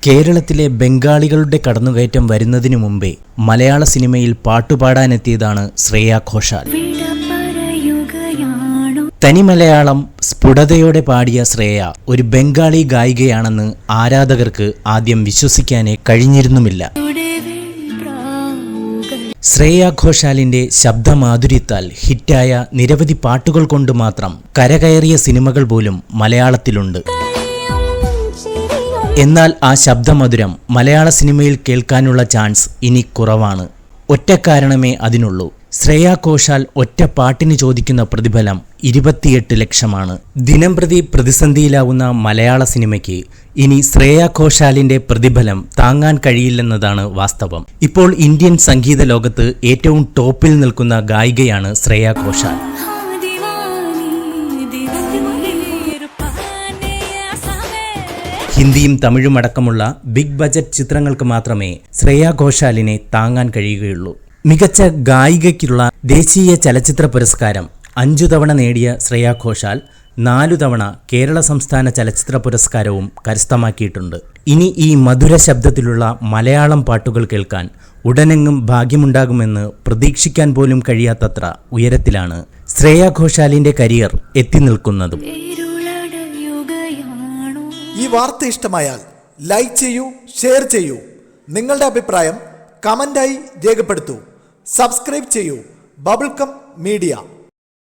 കേരളത്തിലെ ബംഗാളികളുടെ കടന്നുകയറ്റം വരുന്നതിനു മുമ്പേ മലയാള സിനിമയിൽ പാട്ടുപാടാനെത്തിയതാണ് ശ്രേയ ഘോഷാൽ. തനി മലയാളം സ്ഫുടതയോടെ പാടിയ ശ്രേയ ഒരു ബംഗാളി ഗായികയാണെന്ന് ആരാധകർക്ക് ആദ്യം വിശ്വസിക്കാനേ കഴിഞ്ഞിരുന്നുമില്ല. ശ്രേയ ഘോഷാലിന്റെ ശബ്ദമാധുര്യത്താൽ ഹിറ്റായ നിരവധി പാട്ടുകൾ കൊണ്ട് മാത്രം കരകയറിയ സിനിമകൾ പോലും മലയാളത്തിലുണ്ട്. എന്നാൽ ആ ശബ്ദമധുരം മലയാള സിനിമയിൽ കേൾക്കാനുള്ള ചാൻസ് ഇനി കുറവാണ്. ഒറ്റ കാരണമേ അതിനുള്ളൂ. ശ്രേയ ഘോഷാൽ ഒറ്റ പാട്ടിന് ചോദിക്കുന്ന പ്രതിഫലം 28 ലക്ഷമാണ്. ദിനംപ്രതി പ്രതിസന്ധിയിലാവുന്ന മലയാള സിനിമയ്ക്ക് ഇനി ശ്രേയ ഘോഷാലിന്റെ പ്രതിഫലം താങ്ങാൻ കഴിയില്ലെന്നതാണ് വാസ്തവം. ഇപ്പോൾ ഇന്ത്യൻ സംഗീത ലോകത്ത് ഏറ്റവും ടോപ്പിൽ നിൽക്കുന്ന ഗായികയാണ് ശ്രേയ ഘോഷാൽ. ഹിന്ദിയും തമിഴും അടക്കമുള്ള ബിഗ് ബജറ്റ് ചിത്രങ്ങൾക്ക് മാത്രമേ ശ്രേയ ഘോഷാലിനെ താങ്ങാൻ കഴിയുകയുള്ളൂ. മികച്ച ഗായികയ്ക്കുള്ള ദേശീയ ചലച്ചിത്ര പുരസ്കാരം 5 തവണ നേടിയ ശ്രേയ ഘോഷാൽ 4 തവണ കേരള സംസ്ഥാന ചലച്ചിത്ര പുരസ്കാരവും കരസ്ഥമാക്കിയിട്ടുണ്ട്. ഇനി ഈ മധുര ശബ്ദത്തിലുള്ള മലയാളം പാട്ടുകൾ കേൾക്കാൻ ഉടനെങ്ങും ഭാഗ്യമുണ്ടാകുമെന്ന് പ്രതീക്ഷിക്കാൻ പോലും കഴിയാത്തത്ര ഉയരത്തിലാണ് ശ്രേയ ഘോഷാലിന്റെ കരിയർ എത്തി നിൽക്കുന്നതും. ഈ വാർത്ത ഇഷ്ടമായാൽ ലൈക്ക് ചെയ്യൂ, ഷെയർ ചെയ്യൂ. നിങ്ങളുടെ അഭിപ്രായം കമന്റായി രേഖപ്പെടുത്തൂ. സബ്സ്ക്രൈബ് ചെയ്യൂ ബബിൾകം മീഡിയ.